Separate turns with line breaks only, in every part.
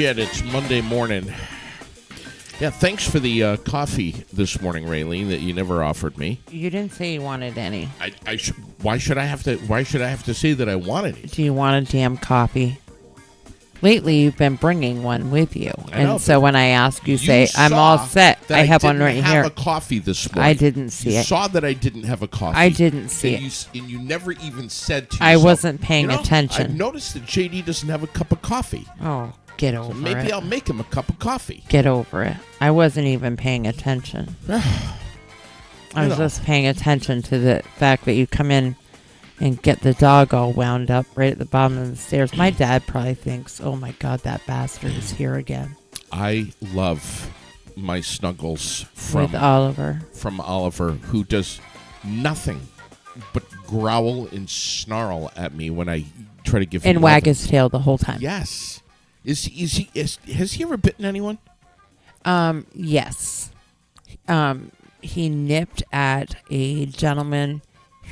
shit, it's Monday morning. Yeah, thanks for the coffee this morning, Raylene, that you never offered me.
You didn't say you wanted any.
Why should I have to say that I wanted it?
Do you want a damn coffee? Lately, you've been bringing one with you. So when I ask, you say, I'm all set. I have one right here.
I didn't have a coffee this morning.
I didn't see it.
You saw that I didn't have a coffee.
I didn't see it.
And you never even said to yourself.
I wasn't paying attention.
I've noticed that JD doesn't have a cup of coffee.
Oh, get over
so
it.
maybe I'll make him a cup of coffee.
Get over it. I wasn't even paying attention. I was just paying attention to the fact that you come in and get the dog all wound up right at the bottom of the stairs. My dad probably thinks, oh my God, that bastard is here again.
I love my snuggles from Oliver, who does nothing but growl and snarl at me when I try to give him
and wag his tail the whole time.
Yes. Has he ever bitten anyone?
Yes. He nipped at a gentleman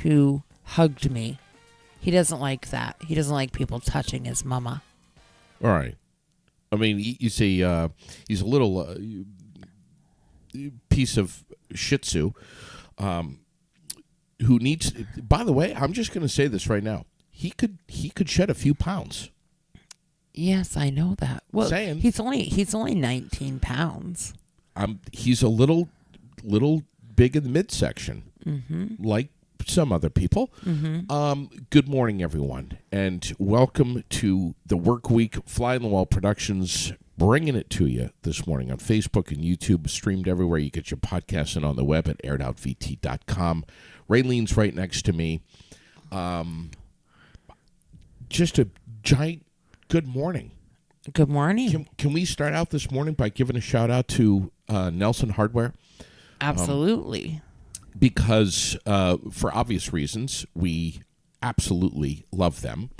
who hugged me. He doesn't like that. He doesn't like people touching his mama.
All right. I mean, you say he's a little piece of Shih Tzu who needs. By the way, I'm just going to say this right now. He could shed a few pounds.
Yes, I know that. Well,
saying.
he's only 19 pounds.
He's a little big in the midsection, like some other people. Good morning, everyone, and welcome to the Work Week Fly on the Wall Productions, bringing it to you this morning on Facebook and YouTube, streamed everywhere you get your podcasts, and on the web at airedoutVT.com. Raylene's right next to me. Just a giant good morning.
Good morning.
Can we start out this morning by giving a shout out to Nelson Hardware?
Absolutely.
Because for obvious reasons, we absolutely love them.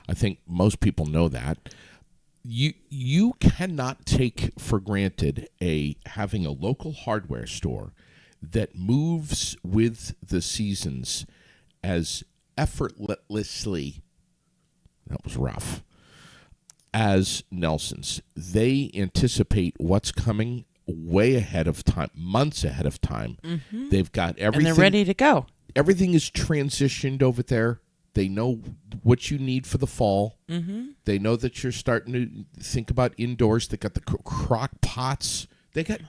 I think most people know that. You cannot take for granted having a local hardware store that moves with the seasons as effortlessly. That was rough. As Nelson's. They anticipate what's coming way ahead of time, months ahead of time. They've got everything.
And they're ready to go.
Everything is transitioned over there. They know what you need for the fall. They know that you're starting to think about indoors. They got the crock pots. They got.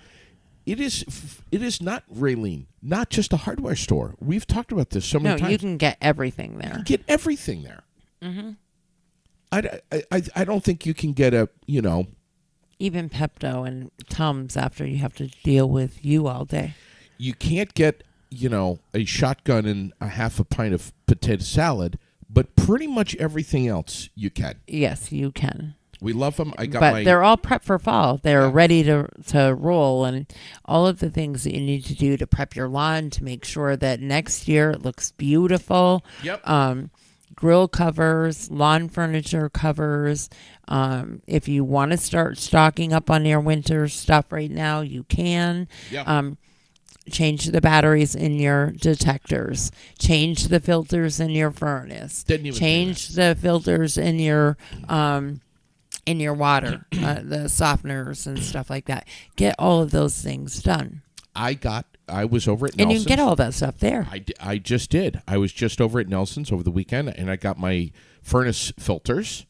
It is not, Raylene, not just a hardware store. We've talked about this so many times.
No, you can get everything there.
You can get everything there. I don't think you can get
even Pepto and Tums after you have to deal with you all day.
You can't get, a shotgun and a half a pint of potato salad, but pretty much everything else you can.
Yes, you can.
We love them.
But they're all prepped for fall. They're ready to roll, and all of the things that you need to do to prep your lawn to make sure that next year it looks beautiful.
Yep.
Grill covers, lawn furniture covers. If you want to start stocking up on your winter stuff right now, you can.
Yep.
Change the batteries in your detectors. Change the filters in your furnace. Change the filters in your water, the softeners and stuff like that. Get all of those things done.
I was over at Nelson's.
And you can get all that stuff there.
I just did. I was just over at Nelson's over the weekend, and I got my furnace filters.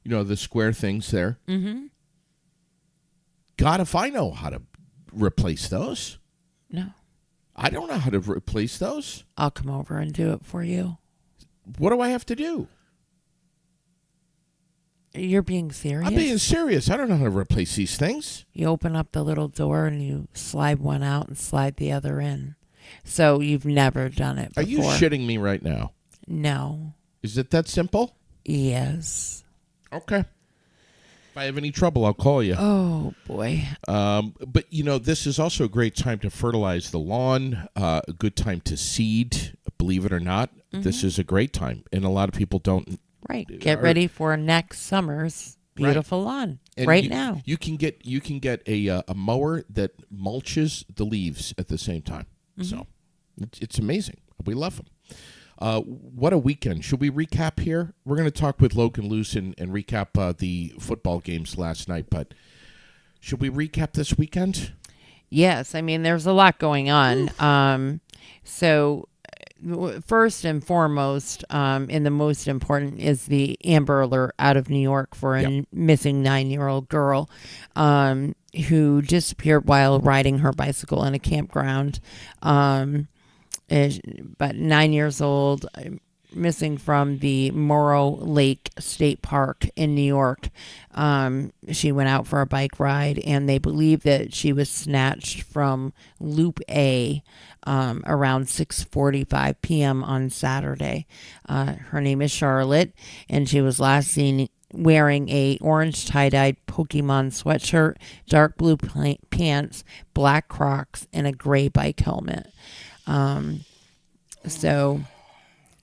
The square things there. God, if I know how to replace those.
No.
I don't know how to replace those.
I'll come over and do it for you.
What do I have to do?
You're being serious?
I'm being serious. I don't know how to replace these things.
You open up the little door and you slide one out and slide the other in. So you've never done it before.
Are you shitting me right now?
No.
Is it that simple?
Yes.
Okay. If I have any trouble, I'll call you.
Oh, boy.
But, this is also a great time to fertilize the lawn, a good time to seed, believe it or not. This is a great time, and a lot of people don't.
Right. Get ready for next summer's beautiful lawn now.
You can get a mower that mulches the leaves at the same time. So it's amazing. We love them. What a weekend. Should we recap here? We're going to talk with Logan Luce and recap the football games last night, but should we recap this weekend?
Yes, I mean, there's a lot going on. So first and foremost, and the most important is the Amber Alert out of New York for a missing 9-year-old girl who disappeared while riding her bicycle in a campground. But 9 years old, missing from the Morrow Lake State Park in New York. She went out for a bike ride, and they believe that she was snatched from Loop A around 6:45 p.m. on Saturday. Her name is Charlotte, and she was last seen wearing a orange tie-dyed Pokemon sweatshirt, dark blue pants, black Crocs, and a gray bike helmet. So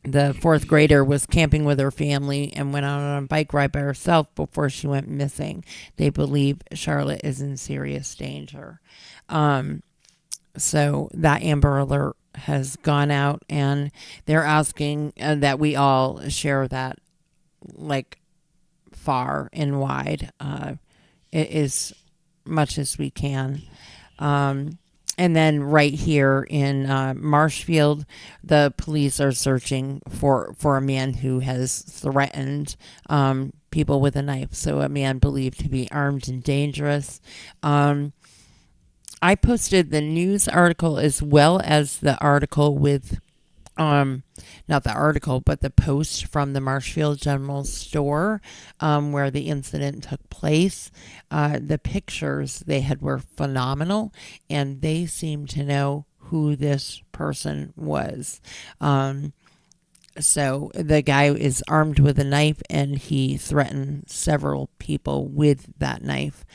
the fourth grader was camping with her family and went out on a bike ride by herself before she went missing. They believe Charlotte is in serious danger. So that Amber Alert has gone out, and they're asking that we all share that, like, far and wide, as much as we can. And then right here in Marshfield, the police are searching for a man who has threatened people with a knife. So a man believed to be armed and dangerous. I posted the news article as well as the article with, not the article, but the post from the Marshfield General Store where the incident took place. The pictures they had were phenomenal, and they seemed to know who this person was. So the guy is armed with a knife, and he threatened several people with that knife.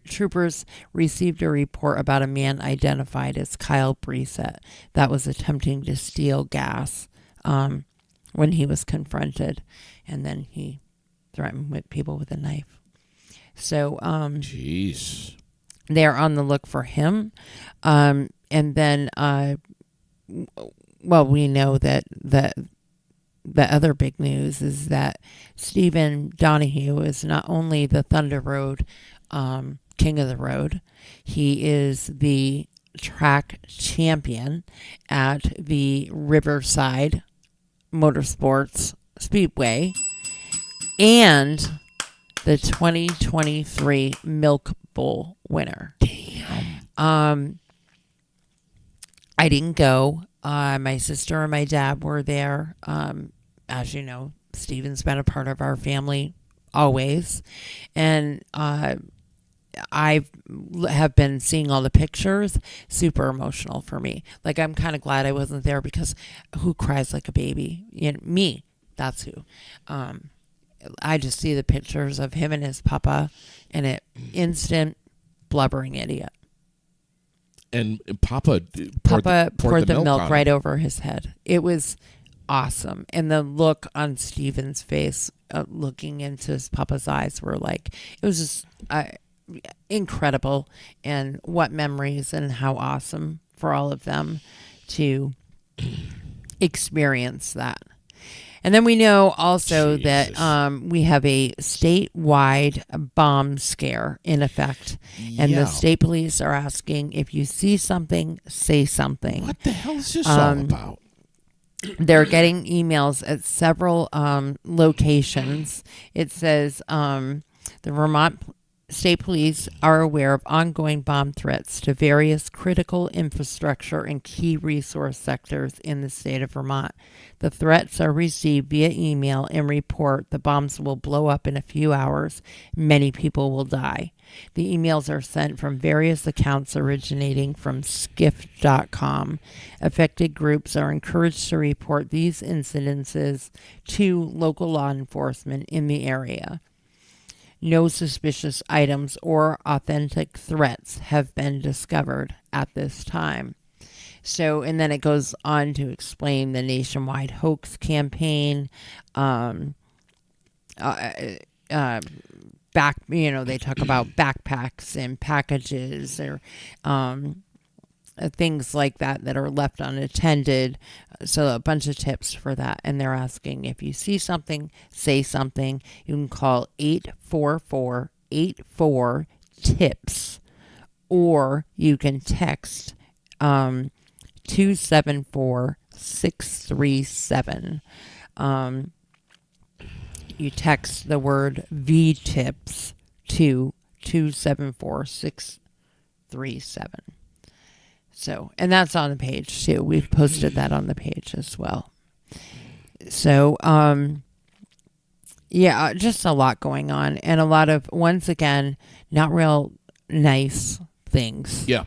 Troopers received a report about a man identified as Kyle Brissett that was attempting to steal gas when he was confronted, and then he threatened with people with a knife. So
Jeez.
They're on the look for him. And then, well, we know that the other big news is that Stephen Donahue is not only the Thunder Road king of the road, he is the track champion at the Riverside Motorsports Speedway and the 2023 Milk Bowl winner.
Damn.
I didn't go. My sister and my dad were there. As you know, Stephen's been a part of our family always. And I have been seeing all the pictures. Super emotional for me. Like, I'm kind of glad I wasn't there, because who cries like a baby? Me. That's who. I just see the pictures of him and his papa, and it instant blubbering idiot.
And Papa
poured the milk right
him.
over his head. It was awesome. And the look on Stephen's face, looking into his papa's eyes, were like, it was just incredible. And what memories, and how awesome for all of them to experience that. And then we know also that we have a statewide bomb scare in effect. And the state police are asking, if you see something, say something.
What the hell is this all about?
They're getting emails at several locations. It says the Vermont State Police are aware of ongoing bomb threats to various critical infrastructure and key resource sectors in the state of Vermont. The threats are received via email and report the bombs will blow up in a few hours. Many people will die. The emails are sent from various accounts originating from skiff.com. Affected groups are encouraged to report these incidences to local law enforcement in the area. No suspicious items or authentic threats have been discovered at this time. So, and then it goes on to explain the nationwide hoax campaign. They talk about backpacks and packages, or things like that are left unattended. So a bunch of tips for that. And they're asking if you see something, say something. You can call 844-84-TIPS, or you can text 274-637. You text the word VTIPS to 274-637. So, and that's on the page too. We've posted that on the page as well. So, yeah, just a lot going on, and a lot of, once again, not real nice things.
Yeah.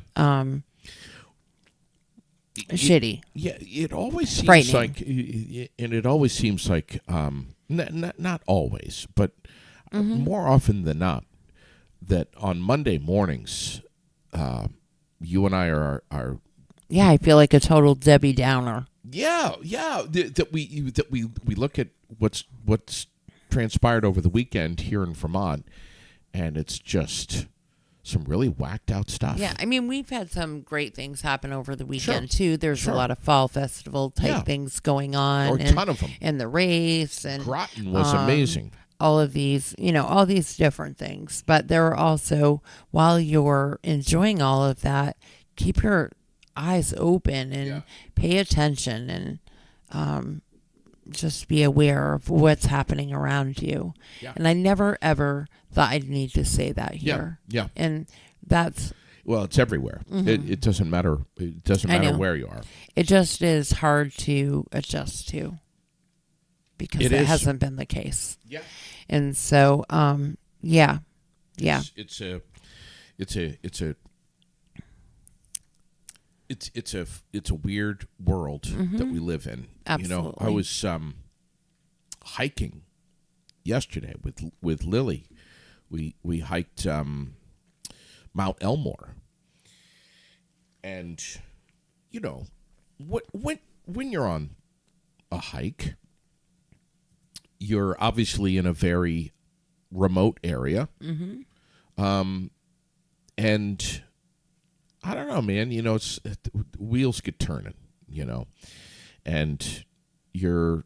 Shitty.
Yeah, it always seems
Frightening.
like, and it always seems like, not always, but more often than not, that on Monday mornings, you and I are
Yeah, I feel like a total Debbie Downer.
that we look at what's transpired over the weekend here in Vermont, and it's just some really whacked out stuff.
Yeah, I mean, we've had some great things happen over the weekend,
Sure.
too. There's
Sure.
a lot of fall festival type
Yeah.
things going on.
Or a ton of them.
And the race. And
Groton was amazing.
all of these, all these different things. But there are also, while you're enjoying all of that, keep your eyes open and pay attention, and just be aware of what's happening around you.
Yeah.
And I never, ever thought I'd need to say that here.
Yeah.
And that's...
Well, it's everywhere. It doesn't matter. It doesn't
I
matter
know.
where you are.
It just is hard to adjust to, because
It
it
is.
hasn't been the case.
Yeah.
And so, yeah.
It's a weird world that we live in.
Absolutely.
I was hiking yesterday with Lily. We hiked Mount Elmore, and when you're on a hike, you're obviously in a very remote area. And I don't know, man, it's wheels get turning, and you're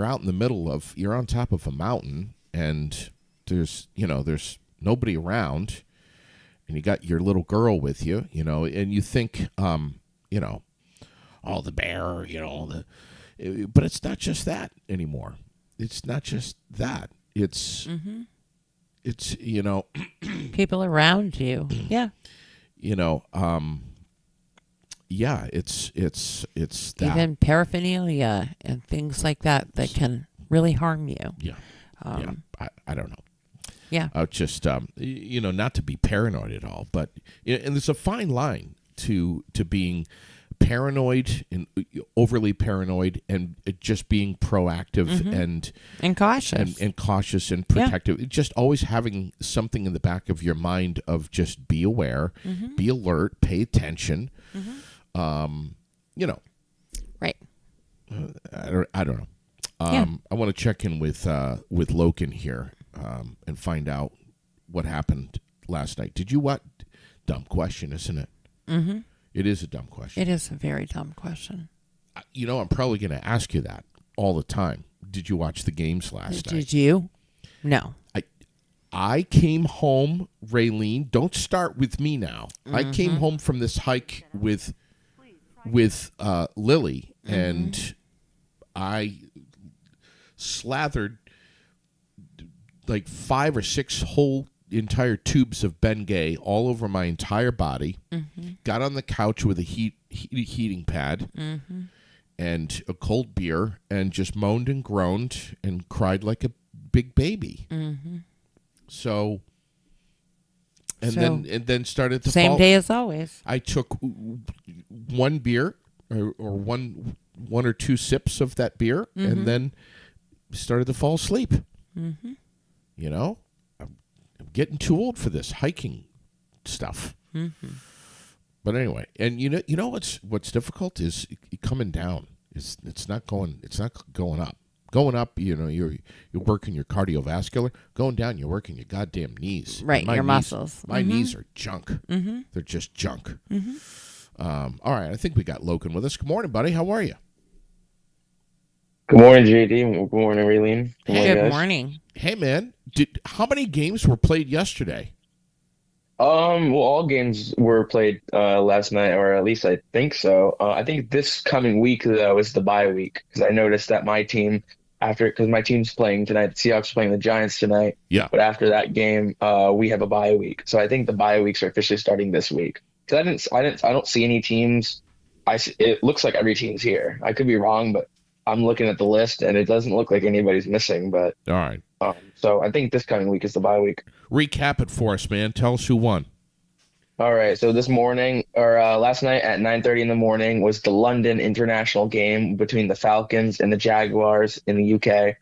out in the middle of, you're on top of a mountain, and there's nobody around, and you got your little girl with you, and you think, the bear, but it's not just that anymore. It's not just that. It's
People around you. Yeah.
It's that.
Even paraphernalia and things like that can really harm you.
Yeah. I don't know.
Yeah.
Just not to be paranoid at all, but and there's a fine line to being paranoid and overly paranoid, and just being proactive and
cautious
and cautious and protective. Just always having something in the back of your mind of just be aware, be alert, pay attention.
Right.
I don't know. I want to check in with Logan here and find out what happened last night. Did you what? Dumb question, isn't it? Mm-hmm. It is a dumb question.
It is a very dumb question.
I'm probably going to ask you that all the time. Did you watch the games last night?
Did you? No.
I came home, Raylene. Don't start with me now. I came home from this hike with Lily, and I slathered like 5 or 6 whole entire tubes of Bengay all over my entire body. Got on the couch with a heating pad and a cold beer, and just moaned and groaned and cried like a big baby. So, and then started to
same
fall.
day as always.
I took one beer or one or two sips of that beer, and then started to fall asleep. I'm getting too old for this hiking stuff. But anyway, and you know what's difficult is coming down. It's not going up. Going up, you're working your cardiovascular. Going down, you're working your goddamn knees.
Right, your muscles.
My knees are junk. They're just junk. All right, I think we got Logan with us. Good morning, buddy. How are you?
Good morning, JD. Good morning, Raylene. Good morning,
Good
guys.
morning.
Hey, man. How many games were played yesterday?
Well, all games were played last night, or at least I think so. I think this coming week though is the bye week because I noticed that my team because my team's playing tonight, the Seahawks are playing the Giants tonight.
Yeah.
But after that game, we have a bye week, so I think the bye weeks are officially starting this week. Because I don't see any teams. It looks like every team's here. I could be wrong, but I'm looking at the list and it doesn't look like anybody's missing. But
All right.
so I think this coming week is the bye week.
Recap it for us, man. Tell us who won.
All right, so this morning or last night at 9:30 in the morning was the London international game between the Falcons and the Jaguars in the UK.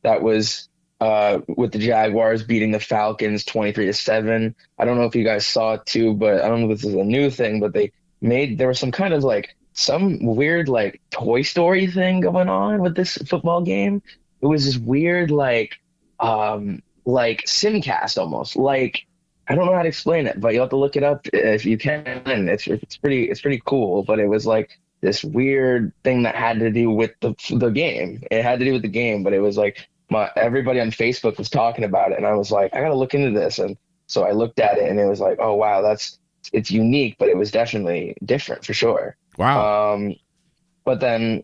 That was with the Jaguars beating the Falcons 23-7. I don't know if you guys saw it too, but I don't know if this is a new thing, but there was some kind of like some weird like Toy Story thing going on with this football game. It was this weird like simcast almost like. I don't know how to explain it, but you'll have to look it up if you can. It's pretty cool. But it was like this weird thing that had to do with the game. It had to do with the game, but it was like everybody on Facebook was talking about it, and I was like, I gotta look into this. And so I looked at it, and it was like, oh wow, it's unique, but it was definitely different for sure.
Wow.
But then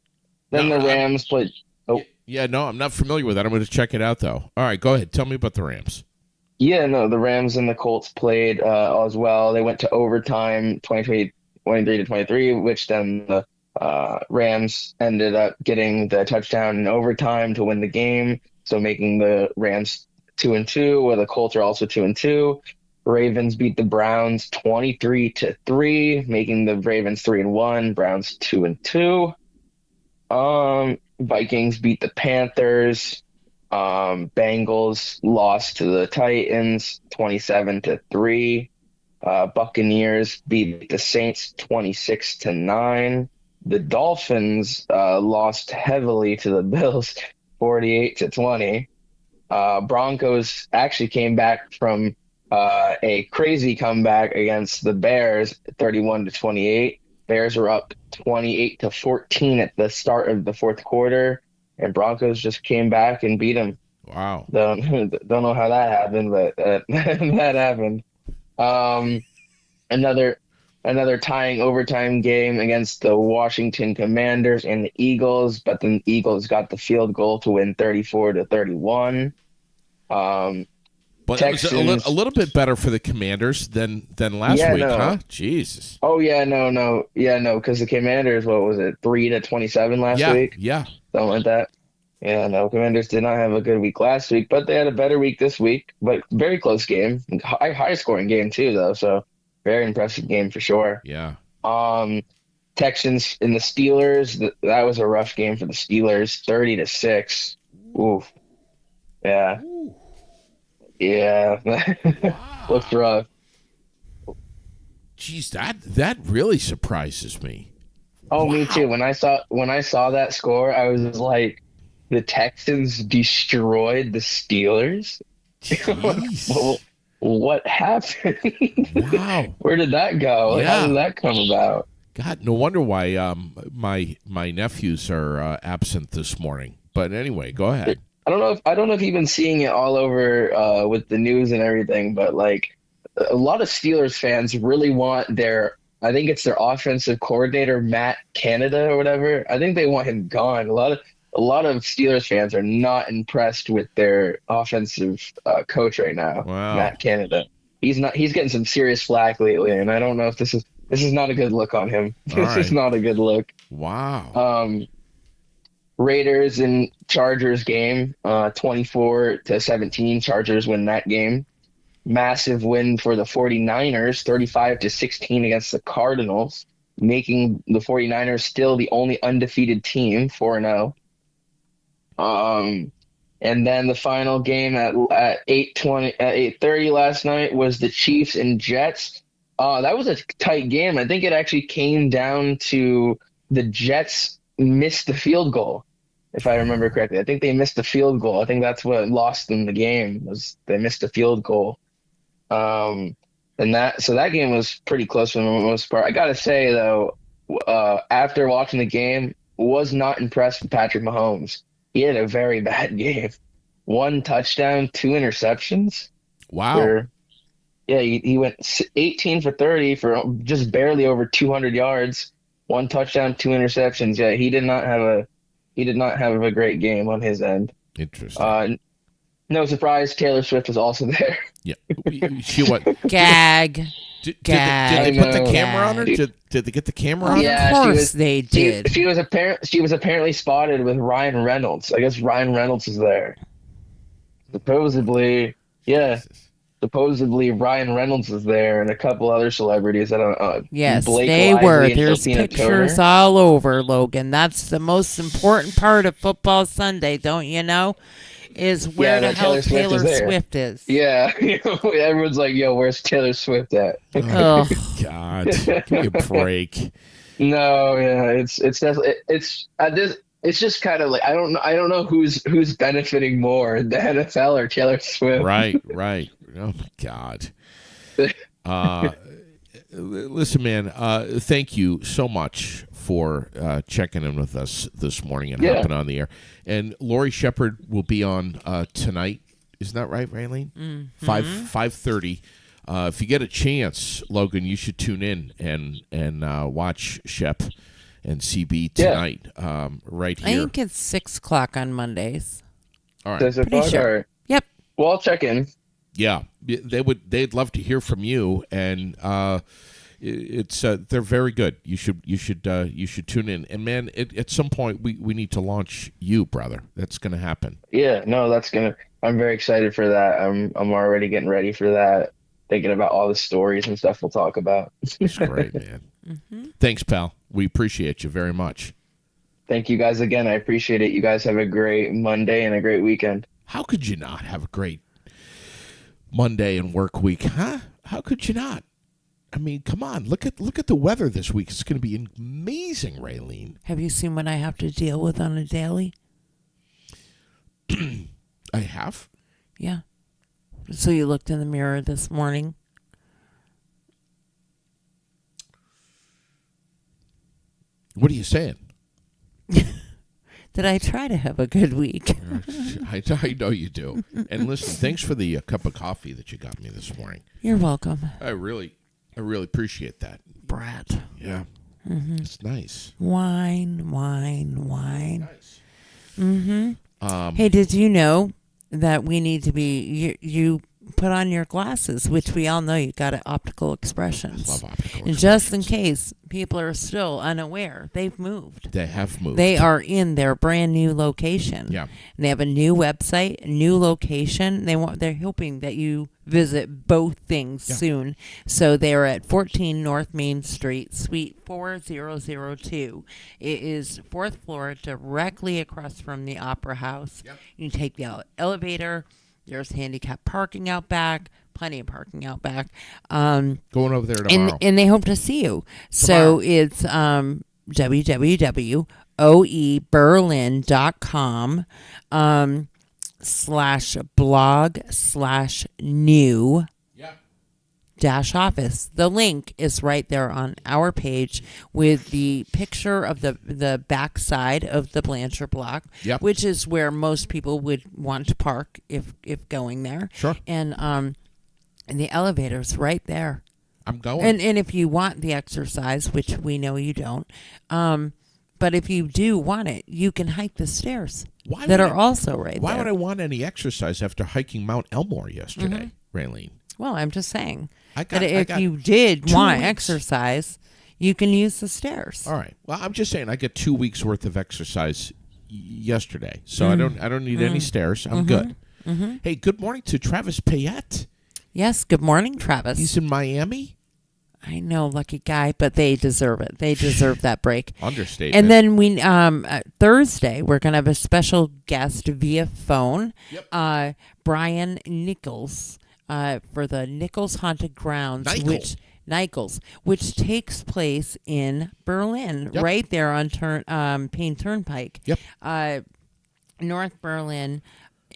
No,
the Rams played. Oh.
Yeah, no, I'm not familiar with that. I'm going to check it out, though. All right, go ahead. Tell me about the Rams.
Yeah, no, the Rams and the Colts played as well. They went to overtime, 23-23, which then the Rams ended up getting the touchdown in overtime to win the game, so making the Rams 2-2, where the Colts are also 2-2. Ravens beat the Browns 23-3, making the Ravens 3-1, Browns 2-2. Vikings beat the Panthers. Bengals lost to the Titans 27-3. Buccaneers beat the Saints 26-9. The Dolphins lost heavily to the Bills 48-20. Broncos actually came back from a crazy comeback against the Bears 31-28. Bears were up 28-14 at the start of the fourth quarter. And Broncos just came back and beat them.
Wow.
Don't know how that happened, but that happened. Another tying overtime game against the Washington Commanders and the Eagles, but then the Eagles got the field goal to win 34-31.
But
Texans,
it was a little bit better for the Commanders than last week, huh? Jesus.
Oh yeah, no, because the Commanders, what was it, 3-27 last week?
Yeah.
Something like that. Yeah, no, Commanders did not have a good week last week, but they had a better week this week. But very close game, high scoring game too, though. So very impressive game for sure.
Yeah.
Texans and the Steelers. That was a rough game for the Steelers, 30-6. Oof. Yeah.
Ooh.
Yeah.
Wow.
Looks rough.
Jeez, that really surprises me.
Oh,
Wow.
me too. When I saw that score, I was like, the Texans destroyed the Steelers.
Jeez.
What happened?
Wow.
Where did that go?
Yeah.
How did that come about?
God, no wonder why my nephews are absent this morning. But anyway, go ahead.
I don't know if you've been seeing it all over with the news and everything, but like a lot of Steelers fans really want I think it's their offensive coordinator, Matt Canada or whatever. I think they want him gone. A lot of Steelers fans are not impressed with their offensive coach right now,
Wow.
Matt Canada. He's getting some serious flack lately, and I don't know if this is not a good look on him. This is not a good look.
Wow.
Raiders and Chargers game, 24-17. Chargers win that game. Massive win for the 49ers, 35-16 against the Cardinals, making the 49ers still the only undefeated team, 4-0. And then the final game at 8:30 last night was the Chiefs and Jets. That was a tight game. I think it actually came down to the Jets missed the field goal, if I remember correctly. I think they missed the field goal. I think that's what lost them the game, was they missed the field goal. And that game was pretty close for the most part. I gotta say though, after watching the game, was not impressed with Patrick Mahomes. He had a very bad game. One touchdown, two interceptions.
Wow.
For Yeah, he went 18 for 30 for just barely over 200 yards. One touchdown, two interceptions. Yeah, he did not have a great game on his end.
Interesting.
Uh, no surprise, Taylor Swift was also there.
Yeah. She what?
Gag.
Did
Gag.
they put the
I know.
camera on her?
Dude.
Did they get the camera on her?
Yeah,
Of course they did.
she was apparently spotted with Ryan Reynolds. I guess Ryan Reynolds is there. Supposedly, yeah.
Jesus.
Supposedly Ryan Reynolds is there and a couple other celebrities. I don't know.
Yes,
Blake
they
Lively
were.
and
There's
Sophia
pictures
Turner.
all over, Logan. That's the most important part of football Sunday, don't you know? Is where
Yeah,
the
that
hell
Taylor Swift is
Taylor
there.
Swift is.
Yeah, everyone's like, "Yo, where's Taylor Swift at?"
Ugh.
God, give me a break.
No, yeah, it's definitely it's at this. It's just kind of like I don't know who's benefiting more, the NFL or Taylor Swift.
Right. Oh my God. Listen, man. Thank you so much for checking in with us this morning and
Yeah.
hopping on the air. And Lori Shepard will be on tonight. Isn't that right, Raylene? 5:30. If you get a chance, Logan, you should tune in and watch Shep and CB tonight. Right
I
here.
think it's 6 o'clock on Mondays.
All right.
Does it
Pretty
fuck?
sure.
All right.
Yep.
Well, I'll check in.
Yeah, they'd love to hear from you, and it's they're very good. You should tune in. And man, at some point we need to launch you, brother. That's going to happen.
Yeah, no, I'm very excited for that. I'm already getting ready for that. Thinking about all the stories and stuff we'll talk about.
It's great, man. Thanks, pal. We appreciate you very much.
Thank you guys again. I appreciate it. You guys have a great Monday and a great weekend.
How could you not have a great Monday and work week, huh? How could you not? I mean, come on. Look at the weather this week. It's going to be amazing, Raylene.
Have you seen what I have to deal with on a daily?
I have.
Yeah. So you looked in the mirror this morning?
What are you saying?
Did I try to have a good week?
I know you do. And listen, thanks for the cup of coffee that you got me this morning.
You're welcome,
I really appreciate that.
Brad.
Yeah, it's nice.
Wine.
Nice.
Hey, did you know that we need to be you put on your glasses, which we all know you got at Optical Expressions.
Love optical.
And just in case people are still unaware, they've moved.
They have moved.
They are in their brand new location.
Yeah.
And they have a new website, a new location. They're hoping that you visit both things soon. So they're at 14 North Main Street, Suite 4002. It is fourth floor, directly across from the Opera House.
Yep.
You can take the elevator. There's handicap parking out back, plenty of parking out back.
Going over there tomorrow.
And they hope to see you. So it's www.oeberlin.com /blog/new -office. The link is right there on our page with the picture of the back side of the Blanchard block, which is where most people would want to park if going there.
Sure.
And the elevator's right there.
I'm going.
And if you want the exercise, which we know you don't, but if you do want it, you can hike the stairs that are also right there.
Why would I want any exercise after hiking Mount Elmore yesterday, Raylene?
Well, I'm just saying
I got
you did
2
want
weeks.
exercise, you can use the stairs.
All right. Well, I'm just saying I get 2 weeks worth of exercise yesterday, so I don't need any stairs. I'm good. Hey, good morning to Travis Payette.
Yes. Good morning, Travis.
He's in Miami.
I know, lucky guy, but they deserve it. They deserve that break.
Understatement.
And then we Thursday we're gonna have a special guest via phone.
Yep.
Brian Nichols for the Nichols Haunted Grounds,
Nichols.
which takes place in Berlin, right there on Payne Turnpike.
Yep.
North Berlin,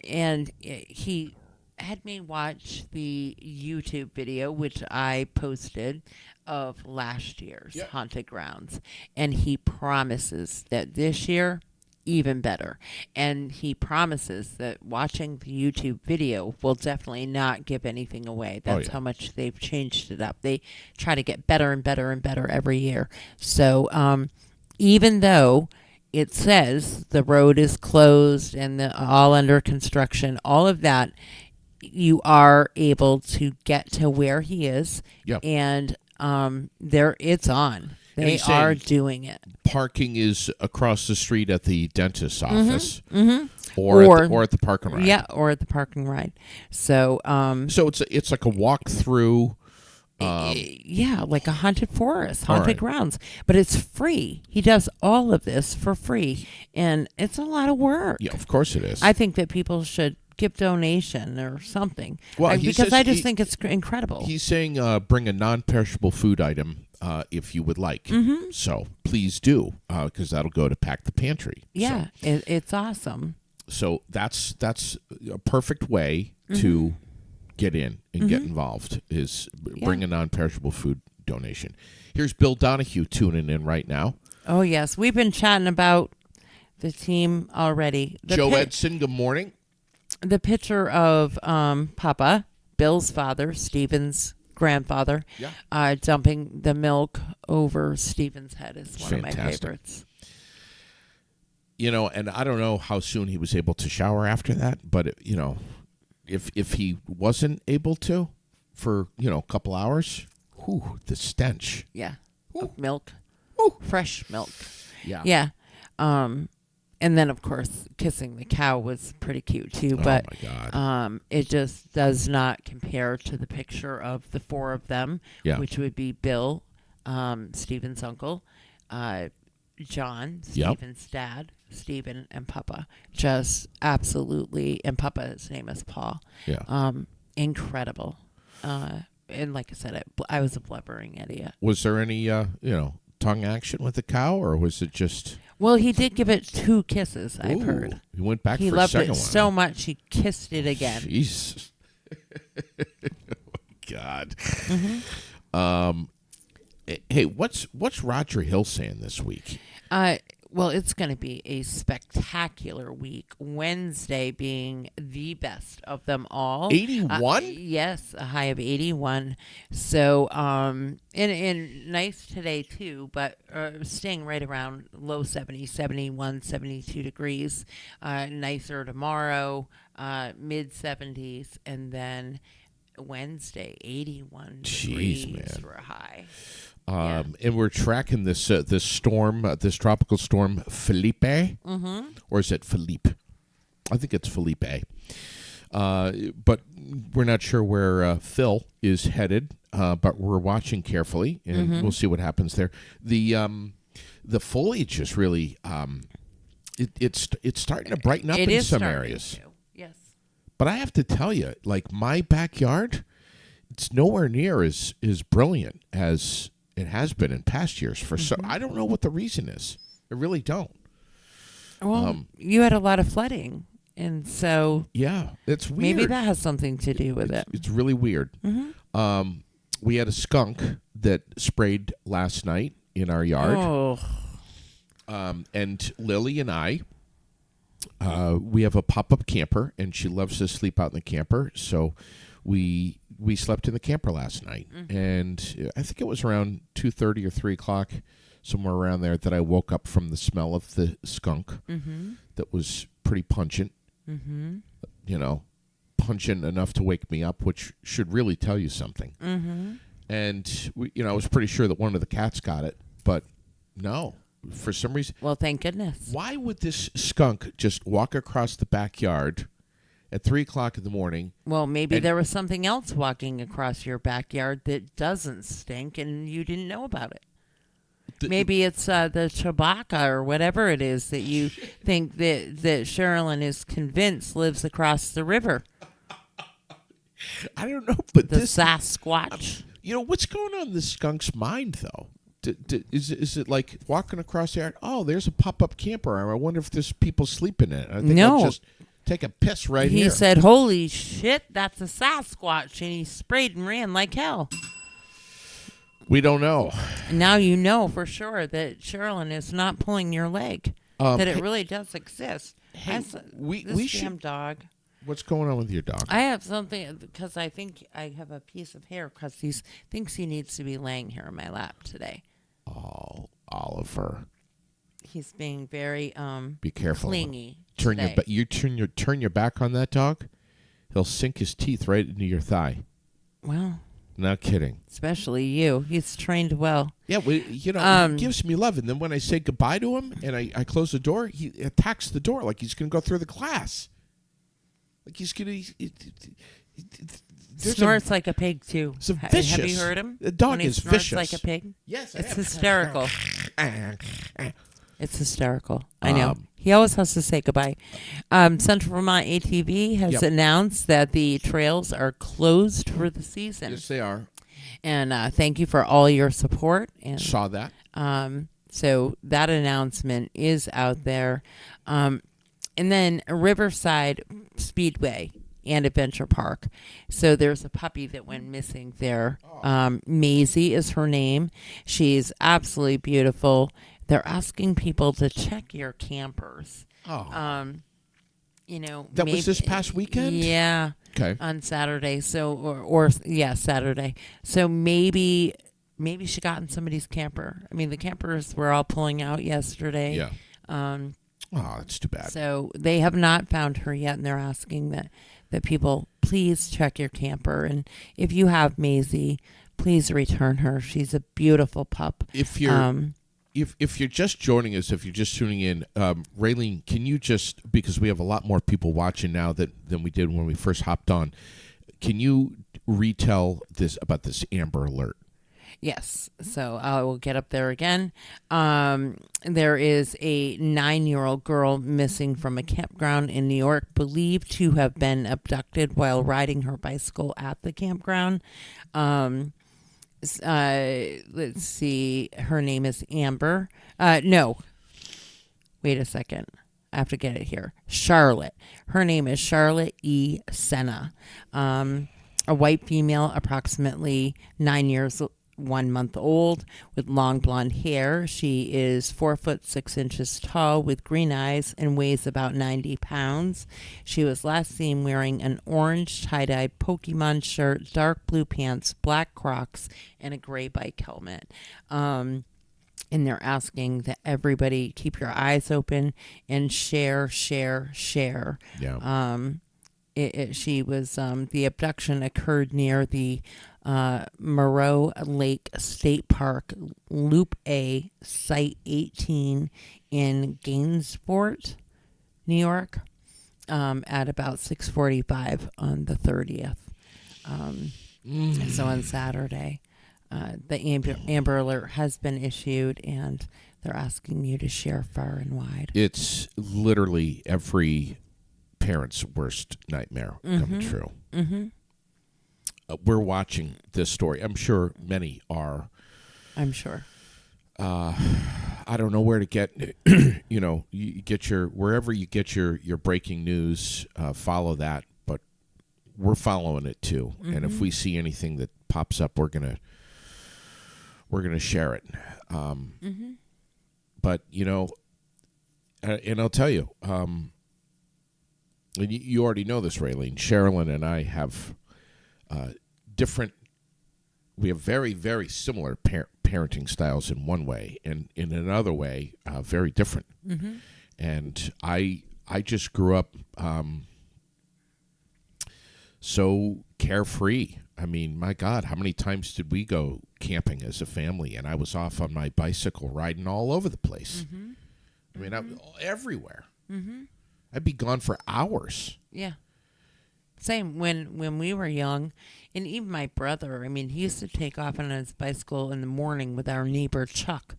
and he had me watch the YouTube video, which I posted, of last year's
Yep.
Haunted Grounds. And he promises that this year, even better. And he promises that watching the YouTube video will definitely not give anything away. That's
yeah.
how much they've changed it up. They try to get better and better and better every year. So even though it says the road is closed and all under construction, all of that, you are able to get to where he is.
Yep.
And it's on.
And
They
he's saying
are doing it.
Parking is across the street at the dentist's
Mm-hmm.
office, or at the park and ride.
Yeah, or at the park and ride. So,
So it's like a walk through.
yeah, like a haunted forest,
All
haunted
right.
grounds. But it's free. He does all of this for free. And it's a lot of work.
Yeah, of course it is.
I think that people should give donation or something.
Well, he
because
says
I just think it's incredible.
He's saying bring a non-perishable food item if you would like.
Mm-hmm.
So please do, because that'll go to pack the pantry.
Yeah, it's awesome.
So that's a perfect way to get in and get involved, is bring a non-perishable food donation. Here's Bill Donahue tuning in right now.
Oh, yes. We've been chatting about the team already.
Joe Edson, good morning.
The picture of Papa, Bill's father, Stephen's grandfather, dumping the milk over Stephen's head is one of my favorites.
You know, and I don't know how soon he was able to shower after that, but if he wasn't able to for a couple hours, the stench.
Yeah, of milk, fresh milk.
Yeah,
yeah. And then, of course, kissing the cow was pretty cute, too. But
oh, my God.
It just does not compare to the picture of the four of them, which would be Bill, Stephen's uncle, John, Stephen's dad, Stephen, and Papa. Just absolutely, and Papa's name is Paul.
Yeah.
Incredible. And like I said, I was a blubbering idiot.
Was there any, tongue action with the cow, or was it just...
Well, he did give it 2 kisses, I've heard.
He went back
he
for a
loved
second
it
one.
so much he kissed it again.
Jesus. Oh, God. Hey, what's Roger Hill saying this week?
Well, it's going to be a spectacular week. Wednesday being the best of them all.
81?
Yes, a high of 81. So, and nice today too, but staying right around low 70s, 71, 72 degrees. Nicer tomorrow, mid 70s, and then Wednesday, 81 degrees for a high.
And we're tracking this storm, this tropical storm, Felipe, or is it Philippe? I think it's Felipe. But we're not sure where Phil is headed. But we're watching carefully, and we'll see what happens there. The foliage is really it's starting to brighten up in some areas.
Yes.
But I have to tell you, like my backyard, it's nowhere near as brilliant as it has been in past years. I don't know what the reason is. I really don't.
Well, you had a lot of flooding, and so
it's weird.
Maybe that has something to do with it.
It's really weird. We had a skunk that sprayed last night in our yard.
Oh.
And Lily and I, we have a pop-up camper, and she loves to sleep out in the camper, so we slept in the camper last night, and I think it was around 2:30 or 3 o'clock, somewhere around there, that I woke up from the smell of the skunk that was pretty pungent, pungent enough to wake me up, which should really tell you something. And I was pretty sure that one of the cats got it, but no, for some reason.
Well, thank goodness.
Why would this skunk just walk across the backyard at 3 o'clock in the morning?
Well, maybe there was something else walking across your backyard that doesn't stink and you didn't know about it. Maybe it's the Chewbacca or whatever it is that you think that Sherilyn is convinced lives across the river.
I don't know, but
the Sasquatch.
What's going on in the skunk's mind, though? Is it like walking across the yard? Oh, there's a pop-up camper. I wonder if there's people sleeping in it. I think I'll just take a piss right
he
here.
said, "Holy shit, that's a Sasquatch," and he sprayed and ran like hell.
We don't know.
Now you know for sure that Sherilyn is not pulling your leg. That it really does exist.
Hey, we
damn
should.
dog.
What's going on with your dog?
I have something because I think I have a piece of hair because he thinks he needs to be laying here in my lap today.
Oh, Oliver.
He's being very
Be careful.
clingy.
Turn
today.
turn your back on that dog. He'll sink his teeth right into your thigh.
Well,
Not kidding.
especially you. He's trained well.
Yeah, he gives me love, and then when I say goodbye to him and I close the door, he attacks the door like he's going to go through the glass. Like he's going to.
Snorts like a pig too.
It's vicious.
Have you heard him?
The dog
when he
is
snorts
vicious.
like a pig.
Yes, I
It's
have.
hysterical. It's hysterical. I know. He always has to say goodbye. Central Vermont ATV has announced that the trails are closed for the season.
Yes, they are.
And thank you for all your support. And
Saw that.
so that announcement is out there. And then Riverside Speedway and Adventure Park. So there's a puppy that went missing there. Maisie is her name. She's absolutely beautiful. They're asking people to check your campers.
Oh.
That
was this past weekend?
Yeah.
Okay.
On Saturday. So or Saturday. So maybe she got in somebody's camper. I mean, the campers were all pulling out yesterday.
Yeah. That's too bad.
So they have not found her yet, and they're asking that people please check your camper. And if you have Maisie, please return her. She's a beautiful pup.
If you're if you're just joining us, if you're just tuning in, Raylene, can you just, because we have a lot more people watching now than we did when we first hopped on, can you retell about this Amber Alert?
Yes. So I will get up there again. There is a 9-year-old girl missing from a campground in New York, believed to have been abducted while riding her bicycle at the campground. Let's see. Her name is Amber. No. Wait a second. I have to get it here. Charlotte. Her name is Charlotte E. Senna. A white female, approximately 9 years 1 month old, with long blonde hair. She is 4'6" tall, with green eyes, and weighs about 90 pounds. She was last seen wearing an orange tie-dye Pokemon shirt, dark blue pants, black Crocs, and a gray bike helmet. And they're asking that everybody keep your eyes open and share.
Yeah.
She was the abduction occurred near the Moreau Lake State Park, Loop A, Site 18 in Gainsport, New York, at about 6:45 on the 30th. So on Saturday, the Amber Alert has been issued, and they're asking you to share far and wide.
It's literally every parent's worst nightmare coming true.
Mm-hmm.
We're watching this story. I'm sure many are.
I'm sure.
I don't know where to get. You get wherever you get your breaking news. Follow that, but we're following it too. Mm-hmm. And if we see anything that pops up, we're gonna share it. But and I'll tell you. And you already know this, Raylene. Sherilyn and I have different. We have very, very similar parenting styles in one way, and in another way, very different. Mm-hmm. And I just grew up so carefree. I mean, my God, how many times did we go camping as a family? And I was off on my bicycle riding all over the place. Mm-hmm. I mean, everywhere. Mm-hmm. I'd be gone for hours.
Yeah. Same when we were young, and even my brother, I mean, he used to take off on his bicycle in the morning with our neighbor Chuck,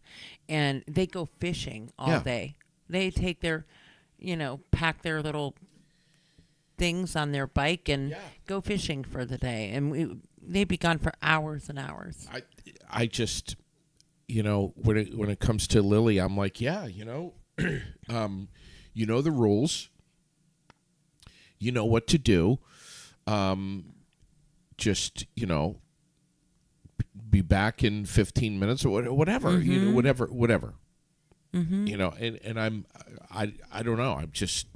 and they go fishing all day. They take their, pack their little things on their bike and go fishing for the day, and they'd be gone for hours and hours.
I just, when it comes to Lily, I'm like, the rules. You know what to do. Just, be back in 15 minutes or whatever. Whatever. And I don't know. I'm just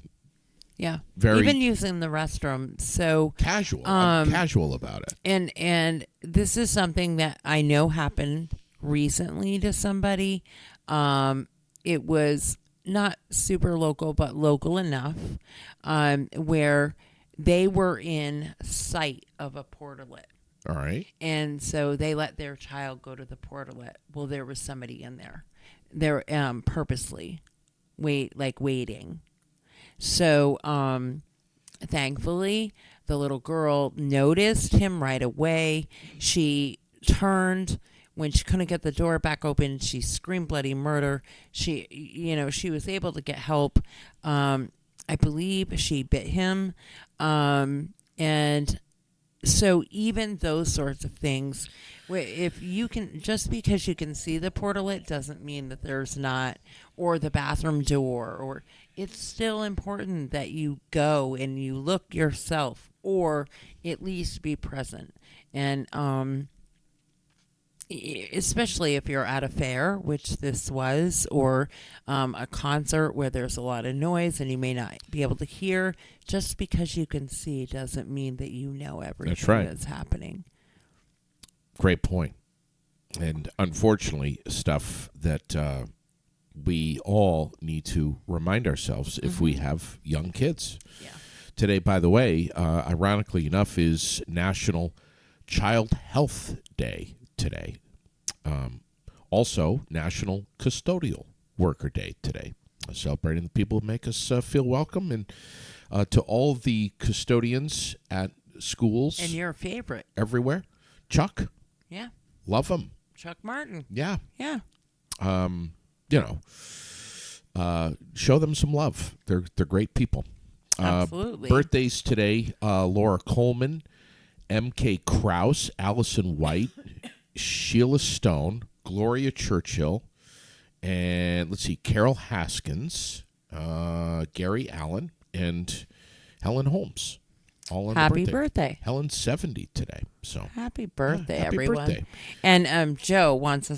very
even using the restroom. So
casual. I'm casual about it.
And this is something that I know happened recently to somebody. It was not super local, but local enough, where they were in sight of a portalet.
All right.
And so they let their child go to the portalet. Well, there was somebody in there. They're purposely waiting. So thankfully, the little girl noticed him right away. She turned. When she couldn't get the door back open, she screamed bloody murder. She was able to get help. I believe she bit him. And so even those sorts of things, if you can, just because you can see the portalet doesn't mean that there's not, or the bathroom door, or it's still important that you go and you look yourself, or at least be present. And especially if you're at a fair, which this was, or a concert where there's a lot of noise and you may not be able to hear, just because you can see doesn't mean that you know everything that's happening.
Great point. And unfortunately, stuff that we all need to remind ourselves if we have young kids.
Yeah.
Today, by the way, ironically enough, is National Child Health Day today. Also, National Custodial Worker Day today. Celebrating the people who make us feel welcome. And to all the custodians at schools.
And your favorite.
Everywhere. Chuck.
Yeah.
Love them.
Chuck Martin.
Yeah.
Yeah.
Show them some love. They're great people.
Absolutely.
Birthdays today, Laura Coleman, M.K. Krause, Allison White, Sheila Stone, Gloria Churchill, and let's see, Carol Haskins, Gary Allen, and Helen Holmes. All on
Happy
the
birthday.
Helen's 70 today. So
happy birthday,
happy
everyone.
Birthday.
And Joe wants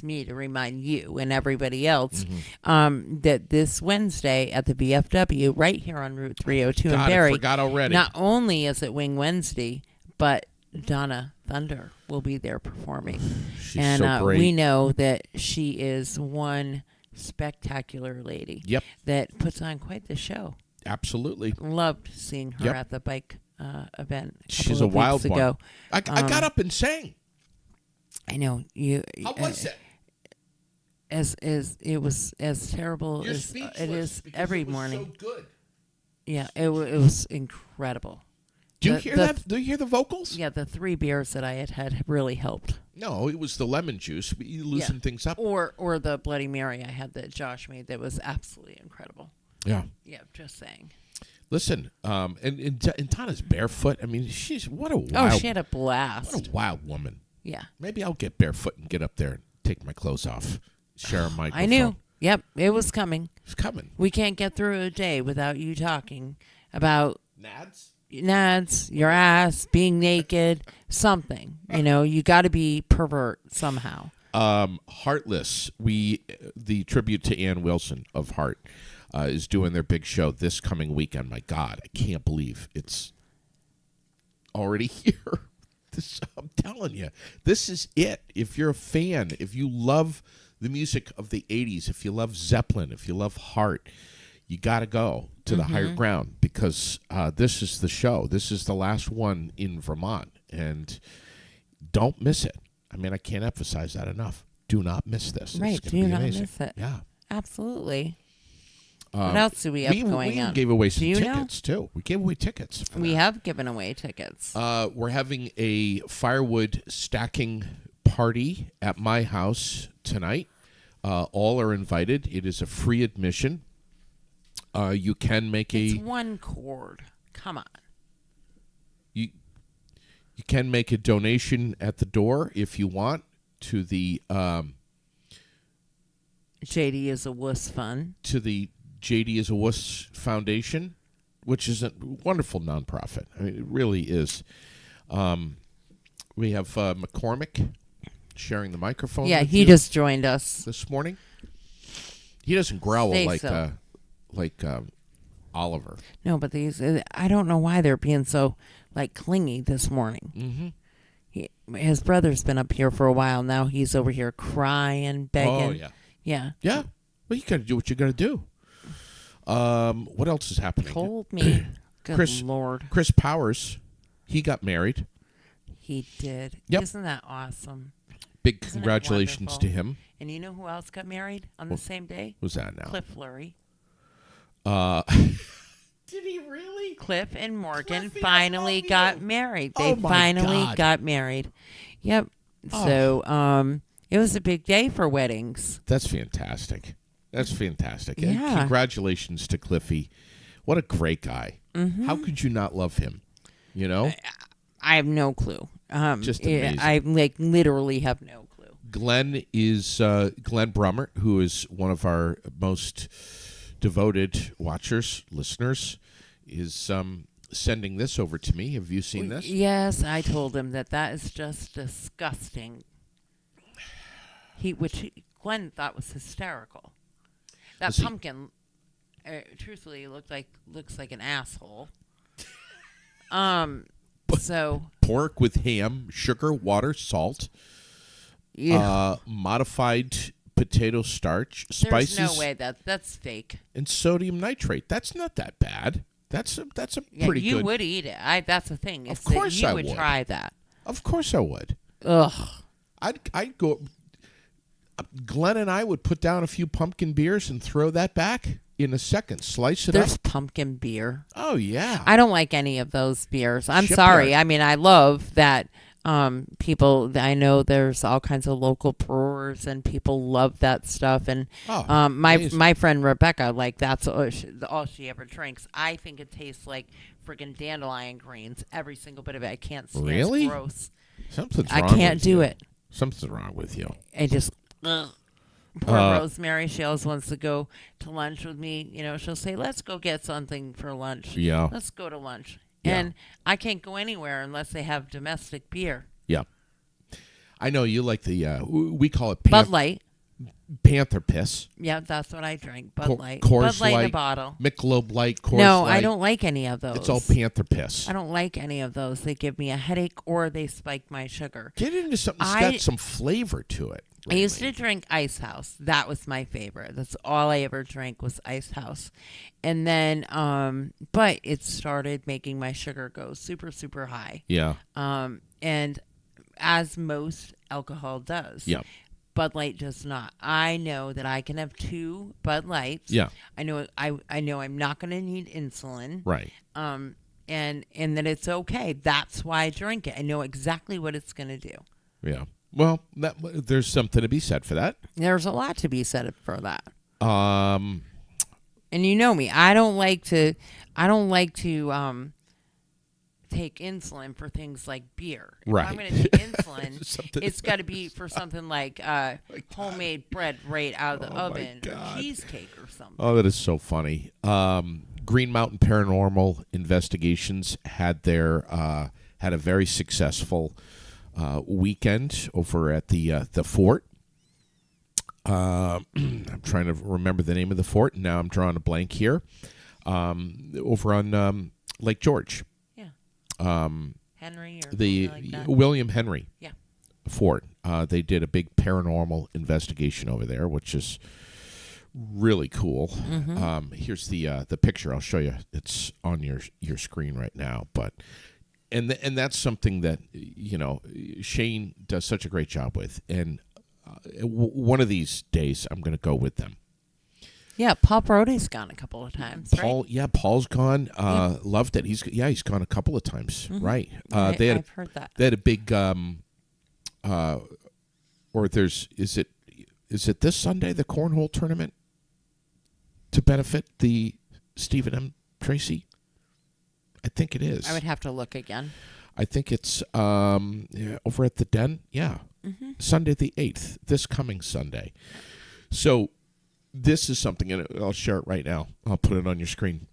me to remind you and everybody else that this Wednesday at the VFW right here on Route 302 in Barrie.
I forgot already.
Not only is it Wing Wednesday, but Donna Thunder will be there performing.
She's so great.
We know that she is one spectacular lady.
Yep.
That puts on quite the show.
Absolutely.
Loved seeing her at the bike event.
She's a wild one.
Ago.
I got up and sang.
I know you.
How was it?
It was as terrible
You're
as it is every
it was
morning.
So good.
Yeah, it was incredible.
Do you hear that? Do you hear the vocals?
Yeah, the 3 beers that I had really helped.
No, it was the lemon juice. You loosen things up.
Or the Bloody Mary I had that Josh made that was absolutely incredible.
Yeah.
Yeah, just saying.
Listen, and Donna's barefoot. I mean, what a wild.
Oh, she had a blast.
What a wild woman.
Yeah.
Maybe I'll get barefoot and get up there and take my clothes off. Share a microphone.
I knew. Yep, it was coming.
It's coming.
We can't get through a day without you talking about
Nads,
your ass, being naked, something. You got to be pervert somehow.
Heartless. The tribute to Ann Wilson of Heart is doing their big show this coming weekend. My God, I can't believe it's already here. I'm telling you, this is it. If you're a fan, if you love the music of the 80s, if you love Zeppelin, if you love Heart, you got to go to the higher ground because this is the show. This is the last one in Vermont, and don't miss it. I mean, I can't emphasize that enough. Do not miss this.
Right, do not miss it.
Yeah.
Absolutely. What else do we have going on?
We gave away some tickets, too. We gave away tickets.
We have given away tickets.
We're having a firewood stacking party at my house tonight. All are invited. It is a free admission. You can make
It's one cord. Come on.
You can make a donation at the door if you want to the
JD is a Wuss Fund.
To the JD is a Wuss Foundation. which is a wonderful nonprofit. I mean, it really is. We have McCormick sharing the microphone.
Yeah,
with
he
you
just joined us.
this morning. He doesn't growl
Say
like
so.
Oliver.
No, but these, I don't know why they're being so, like, clingy this morning.
Mm-hmm.
His brother's been up here for a while now. He's over here crying, begging.
Oh yeah,
Yeah.
yeah. Well, you got to do what you got to do. What else is happening?
Told me. Good Lord.
Chris Powers, he got married.
He did.
Yep.
Isn't that awesome?
Big
Isn't it
congratulations
wonderful?
to him.
And you know who else got married on the same day?
Who's that now?
Cliff Lurie.
Did he really?
Cliff and Morgan
Cliffy, I
finally
love
got
you.
married.
Oh,
They
my
finally
God.
got married. Yep.
Oh.
So, it was a big day for weddings.
That's fantastic. That's fantastic. And
Yeah.
congratulations to Cliffy. What a great guy.
Mm-hmm.
How could you not love him? You know?
I have no clue.
Just amazing.
I literally have no clue.
Glenn is Glenn Brummer, who is one of our most devoted watchers, listeners, is sending this over to me. Have you seen this?
Yes, I told him that is just disgusting. Glenn thought was hysterical. That
Was he-
pumpkin, truthfully, looks like an asshole. So
Pork with ham, sugar, water, salt,
yeah,
modified potato starch,
there's
spices,
no way that's fake.
and sodium nitrate. That's not that bad. That's a
Yeah,
pretty
you
good.
would eat it. That's the thing.
Of
is that
course
you
I
would
would.
try that.
Of course I would.
Ugh.
I'd go. Glenn and I would put down a few pumpkin beers and throw that back in a second. Slice it
There's
up.
pumpkin beer.
Oh yeah.
I don't like any of those beers. I'm
Shipyard.
sorry. I mean, I love that people. I know there's all kinds of local brewers and people love that stuff. And
Oh,
my
amazing.
friend Rebecca, like that's all she ever drinks. I think it tastes like friggin' dandelion greens. Every single bit of it. I can't stand it.
Really?
It's gross.
Something's
I
wrong
can't
with
do
you.
it.
Something's wrong with you.
I just. Ugh. Poor
Uh,
Rosemary. She always wants to go to lunch with me. You know, she'll say, "Let's go get something for lunch."
Yeah.
Let's go to lunch.
Yeah.
And I can't go anywhere unless they have domestic beer.
Yeah. I know you like the. We call it
Bud Light.
Panther piss.
Yeah, that's what I drink. Bud
Co-
Light.
Coors
Bud Light in a
Light,
bottle.
Michelob Light. Coors
No,
Light.
I don't like any of those.
It's all Panther piss.
I don't like any of those. They give me a headache or they spike my sugar.
Get into something that's got some flavor to it.
I used
really.
to drink Ice House. That was my favorite. That's all I ever drank was Ice House. And then, but it started making my sugar go super, super high.
Yeah.
And as most alcohol does.
Yeah.
Bud Light does not. I know that I can have 2 Bud Lights.
Yeah.
I know I'm not going to need insulin.
Right.
And that it's okay. That's why I drink it. I know exactly what it's going to do.
Yeah. Well, there's something to be said for that.
There's a lot to be said for that.
Um,
And you know me. I don't like to take insulin for things like beer. If
Right.
I'm going to take insulin,
Something-
it's got to be for something like homemade bread right out of the
Oh, my
oven or
God.
cheesecake or something.
Oh, that is so funny. Green Mountain Paranormal Investigations had a very successful weekend over at the fort. I'm trying to remember the name of the fort. Now I'm drawing a blank here. Over on Lake George.
Yeah. Henry or
The
something like that.
William Henry
Yeah.
Fort. They did a big paranormal investigation over there, which is really cool.
Mm-hmm.
Here's the picture. I'll show you. It's on your screen right now. But and that's something that Shane does such a great job with. And one of these days, I'm going to go with them.
Yeah, Paul Brody's gone a couple of times, right?
Paul's gone.
Yeah.
Loved it. He's gone a couple of times.
Mhm.
Right.
I've heard that.
They had a big or there's is it this Sunday, the cornhole tournament to benefit the Stephen M. Tracy? I think it is.
I would have to look again.
I think it's over at the Den. Yeah.
Mm-hmm.
Sunday the 8th, this coming Sunday. So this is something, and I'll share it right now. I'll put it on your screen.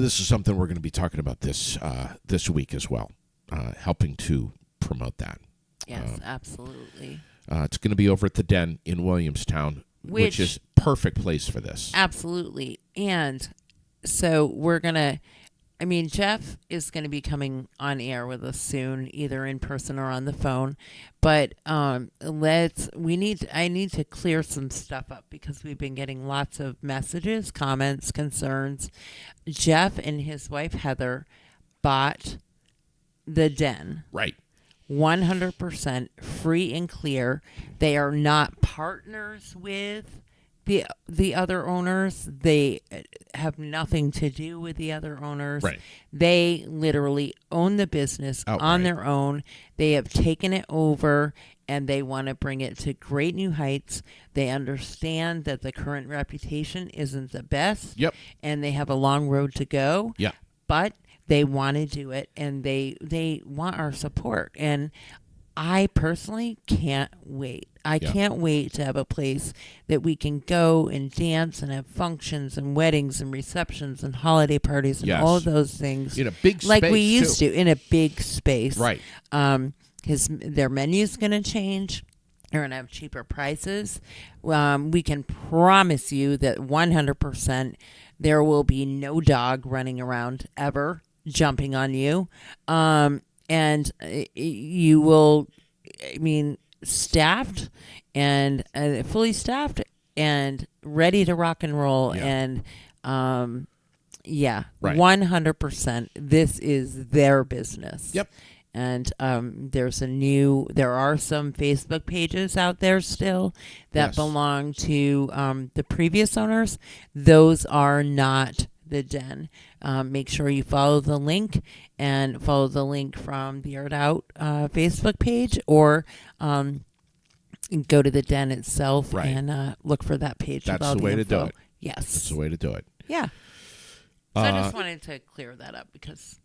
this is something we're going to be talking about this week as well, helping to promote that.
Yes, absolutely.
It's going to be over at the Den in Williamstown, which is perfect place for this.
Absolutely. And so we're going to, Jeff is going to be coming on air with us soon, either in person or on the phone. But I need to clear some stuff up because we've been getting lots of messages, comments, concerns. Jeff and his wife, Heather, bought the Den.
Right.
100% free and clear. They are not partners with the other owners. They have nothing to do with the other owners.
Right.
They literally own the business on their own. They have taken it over and they want to bring it to great new heights. They understand that the current reputation isn't the best.
Yep.
And they have a long road to go.
Yeah.
But they want to do it, and they want our support. And I personally can't wait. I can't wait to have a place that we can go and dance and have functions and weddings and receptions and holiday parties and all of those things.
In a big space,
like we used to, in a big space.
Right.
Their menu's going to change. They're going to have cheaper prices. We can promise you that 100% there will be no dog running around ever, jumping on you. And you will, staffed and fully staffed and ready to rock and roll.
Yeah.
And,
Right.
100%. This is their business.
Yep.
And there are some Facebook pages out there still that belong to the previous owners. Those are not the Den. Make sure you follow the link and follow the link from the Art Out Facebook page, or go to the Den itself and look for that page.
That's the way to do it.
Yes.
That's the way to do it.
Yeah. So I just wanted to clear that up because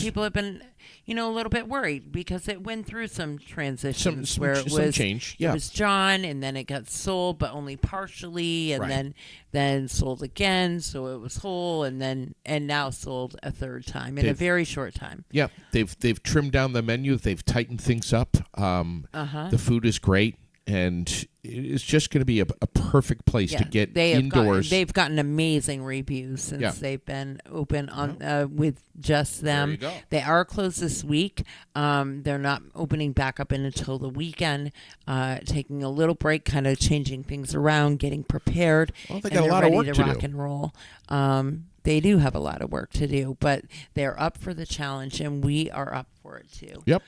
people have been, a little bit worried because it went through some transitions where it was
change. Yeah.
It was John, and then it got sold, but only partially, and then sold again, so it was whole, and now sold a third time in a very short time.
Yeah, they've trimmed down the menu. They've tightened things up. The food is great. And it's just going to be a perfect place to get indoors.
They've gotten amazing reviews since they've been open on with just them.
There you go.
They are closed this week. They're not opening back up until the weekend. Taking a little break, kind of changing things around, getting prepared.
Well, they got a lot of work to
rock
do.
And roll. They do have a lot of work to do, but they're up for the challenge, and we are up for it too.
Yep.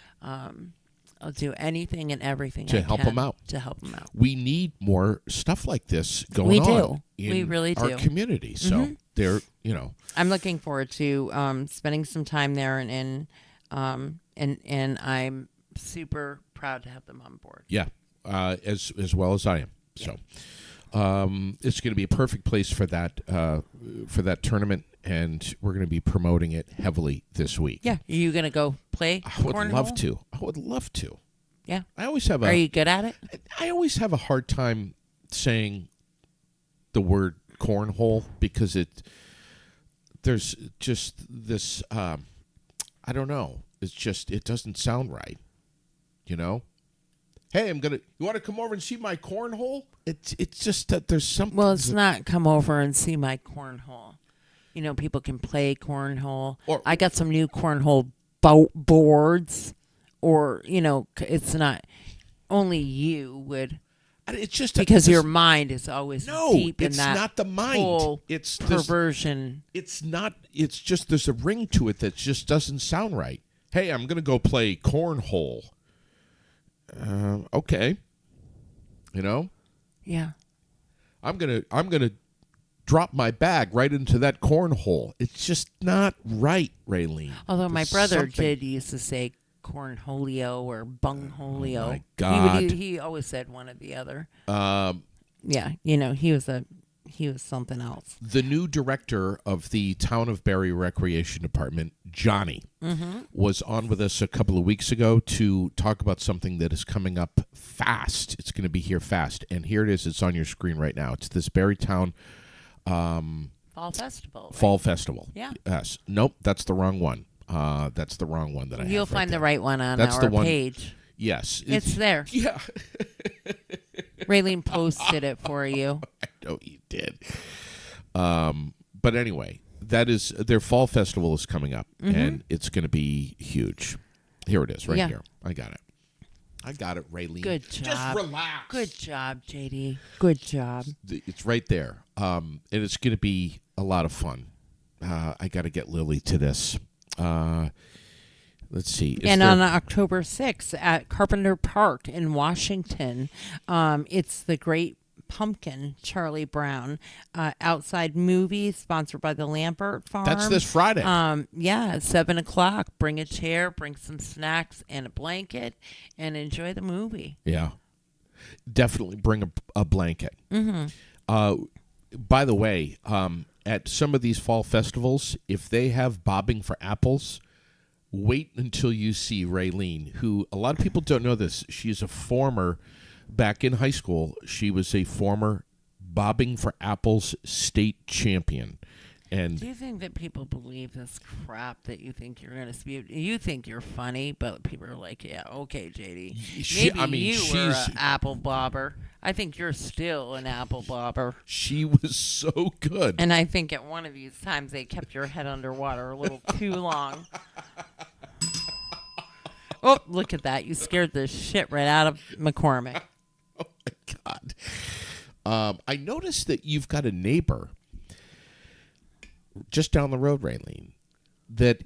I'll do anything and everything
to
I
help
can
them out.
To help them out.
We need more stuff like this going on.
We do. We really do.
Our community. So they're,
I'm looking forward to spending some time there, and I'm super proud to have them on board.
Yeah, as well as I am. So it's going to be a perfect place for that tournament. And we're going to be promoting it heavily this week.
Yeah. Are you going to go play
I would
cornhole?
love to.
Yeah.
Are
you good at it?
I always have a hard time saying the word cornhole because there's just this, I don't know. It doesn't sound right. Hey, you want to come over and see my cornhole? It's just that there's something.
Well, it's not come over and see my cornhole. People can play cornhole. I got some new cornhole boards. Or, it's not only you would.
It's just
because your mind is always deep in that.
No, it's not the mind.
Whole
it's
perversion.
It's not. It's just there's a ring to it that just doesn't sound right. Hey, I'm going to go play cornhole. Okay.
Yeah.
I'm gonna drop my bag right into that cornhole. It's just not right, Raylene.
Although my brother did used to say cornholio or bungholio.
Oh my God.
He always said one or the other. Yeah, he was something else.
The new director of the Town of Barry Recreation Department, Johnny, was on with us a couple of weeks ago to talk about something that is coming up fast. It's going to be here fast. And here it is. It's on your screen right now. It's this Barrytown
Fall Festival. Right?
Fall Festival.
Yeah.
Yes. Nope, that's the wrong one. That's the wrong one that I have.
You'll find the right one on
That's
our
the one.
page.
Yes.
It's there.
Yeah.
Raylene posted it for you.
I know you did. But anyway, that is their Fall Festival is coming up, and it's going to be huge. Here it is, right here. I got it. Raylene.
Good job.
Just relax.
Good job, JD. Good job.
It's right there. And it's going to be a lot of fun. I got to get Lily to this. Let's see.
And on October 6th at Carpenter Park in Washington, it's the Great Pumpkin, Charlie Brown, outside movie sponsored by the Lambert Farm.
That's this Friday.
Yeah, 7 o'clock. Bring a chair, bring some snacks and a blanket, and enjoy the movie.
Yeah. Definitely bring a blanket. By the way, at some of these fall festivals, if they have bobbing for apples, wait until you see Raylene, who a lot of people don't know this. She's a former, back in high school, she was a former bobbing for apples state champion. And
do you think that people believe this crap that you think you're going to speak? You think you're funny, but people are like, yeah, okay, JD. Maybe you were an apple bobber. I think you're still an apple bobber.
She was so good.
And I think at one of these times they kept your head underwater a little too long. Oh, look at that. You scared the shit right out of McCormick.
Oh, my God. I noticed that you've got a neighbor just down the road, Raylene, that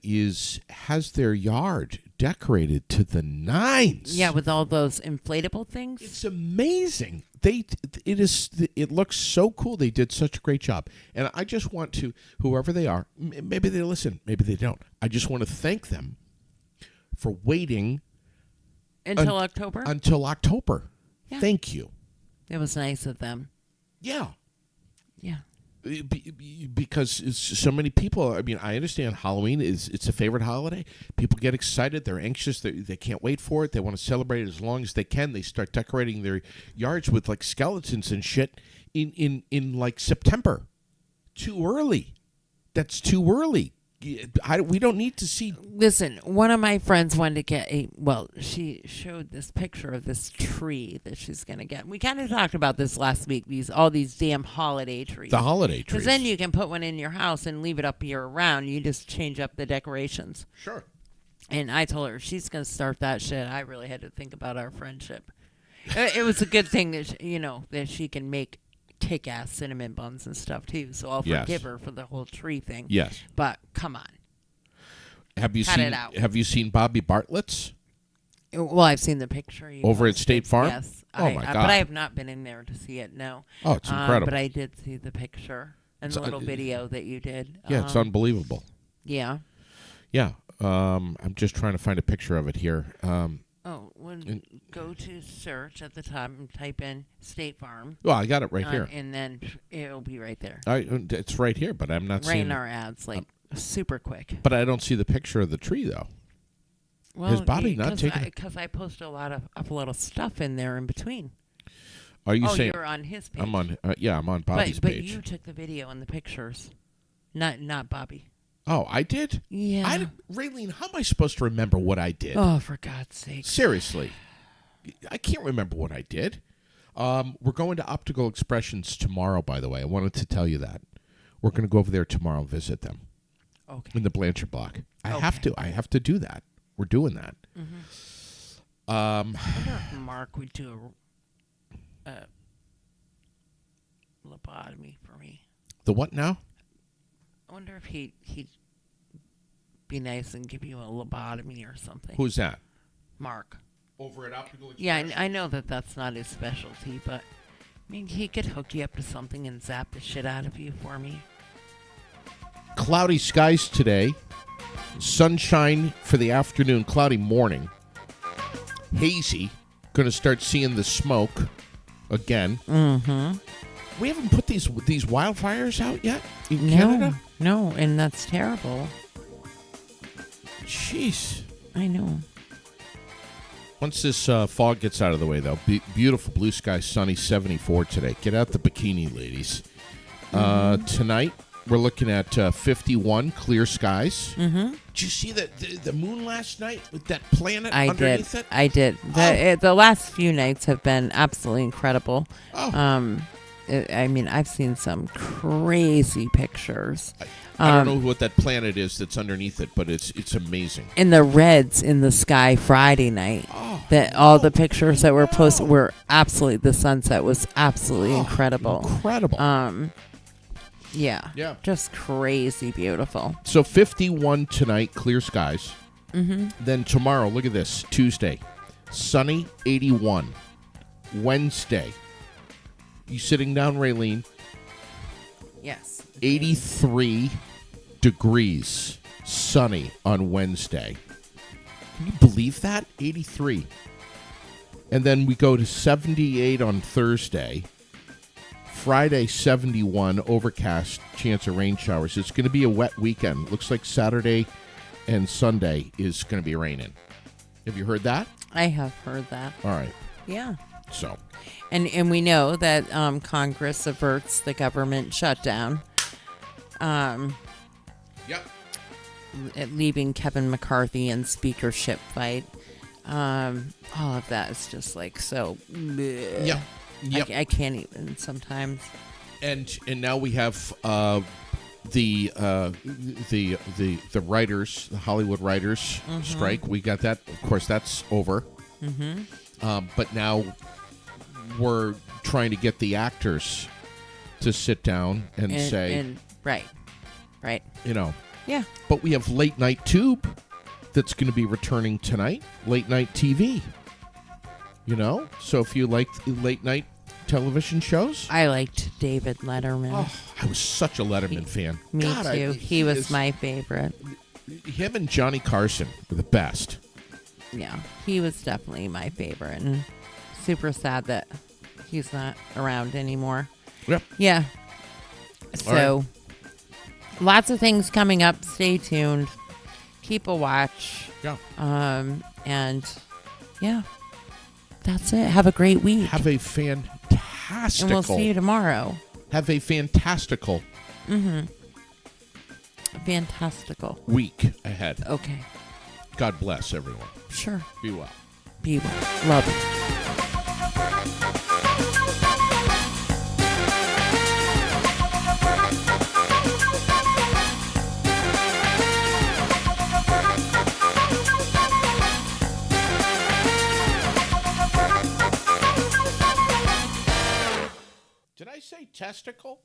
has their yard decorated to the nines.
Yeah, with all those inflatable things.
It's amazing. It looks so cool. They did such a great job. And I just want to, whoever they are, maybe they listen, maybe they don't. I just want to thank them for waiting
until October.
Until October. Yeah. Thank you.
It was nice of them.
Yeah.
Yeah.
Because so many people, I mean, I understand Halloween it's a favorite holiday. People get excited. They're anxious. They can't wait for it. They want to celebrate it as long as they can. They start decorating their yards with like skeletons and shit in like September. Too early. That's too early. We don't need to see.
Listen, one of my friends wanted to get she showed this picture of this tree that she's going to get. We kind of talked about this last week, all these damn holiday trees.
The holiday trees.
Because then you can put one in your house and leave it up year round. You just change up the decorations.
Sure.
And I told her, she's going to start that shit. I really had to think about our friendship. It was a good thing that, that she can make kick-ass cinnamon buns and stuff too, so I'll forgive her for the whole tree thing.
Yes,
but come on,
have you seen Bobby Bartlett's?
Well, I've seen the picture
over at State Farm.
Yes,
my God!
But I have not been in there to see it. No.
Oh, it's incredible.
But I did see the picture and the little video that you did.
Yeah, it's unbelievable.
Yeah.
Yeah. I'm just trying to find a picture of it here.
Go to search at the top and type in State Farm.
Well, I got it right here.
And then it'll be right there.
It's right here, but I'm not seeing
in our ads, super quick.
But I don't see the picture of the tree, though.
Well,
Has Bobby not taken it?
Because I post a lot of stuff in there in between.
Are you saying...
you're on his page.
I'm on Bobby's page.
But you took the video and the pictures, not Bobby.
Oh, I did?
Yeah.
Raylene, how am I supposed to remember what I did?
Oh, for God's sake.
Seriously. I can't remember what I did. We're going to Optical Expressions tomorrow, by the way. I wanted to tell you that. We're going to go over there tomorrow and visit them.
Okay.
In the Blanchard block. I have to do that. We're doing that.
Mm-hmm. I wonder if Mark would do a lobotomy for me.
The what now?
I wonder if he'd be nice and give you a lobotomy or something.
Who's that?
Mark.
Over at Optical Expressions?
Yeah, I know that's not his specialty, but I mean, he could hook you up to something and zap the shit out of you for me.
Cloudy skies today. Sunshine for the afternoon. Cloudy morning. Hazy. Going to start seeing the smoke again.
Mm-hmm.
We haven't put these wildfires out yet in Canada?
No, and that's terrible.
Jeez.
I know.
Once this fog gets out of the way, though, beautiful blue sky, sunny, 74 today. Get out the bikini, ladies. Tonight, We're looking at 51, clear skies. Mm-hmm. Did you see the moon last night with that planet underneath it?
I did. The last few nights have been absolutely incredible.
Oh.
I mean, I've seen some crazy pictures.
I don't know what that planet is that's underneath it, but it's amazing.
And the reds in the sky Friday night. All the pictures that were posted were absolutely, the sunset was absolutely incredible.
Incredible.
Yeah. Just crazy beautiful.
So 51 tonight, clear skies. Mm-hmm. Then tomorrow, look at this, Tuesday, sunny, 81. Wednesday, you sitting down, Raylene?
Yes.
83 degrees, sunny on Wednesday. Can you believe that? 83. And then we go to 78 on Thursday. Friday, 71, overcast, chance of rain showers. It's going to be a wet weekend. Looks like Saturday and Sunday is going to be raining. Have you heard that?
I have heard that.
All right.
Yeah.
So.
And we know that Congress averts the government shutdown.
Yep.
Leaving Kevin McCarthy in speakership fight. All of that is just like so. Bleh.
Yep. Yep.
I can't even sometimes.
And now we have the writers, the Hollywood writers strike. We got that. Of course, that's over. Mm-hmm. But now we're trying to get the actors to sit down and say,
right.
You know.
Yeah.
But we have Late Night Tube that's going to be returning tonight. Late Night TV. You know? So if you like late night television shows.
I liked David Letterman.
Oh, I was such a Letterman fan.
Me too. He was my favorite.
Him and Johnny Carson were the best.
Yeah. He was definitely my favorite. And super sad that he's not around anymore.
Yep.
Yeah. So, lots of things coming up. Stay tuned. Keep a watch.
Yeah.
And, yeah. That's it. Have a great week.
Have a fantastical.
And we'll see you tomorrow.
Have a fantastical.
Fantastical.
Week ahead.
Okay.
God bless everyone.
Sure.
Be well.
Be well. Love you.
Did I say testicle?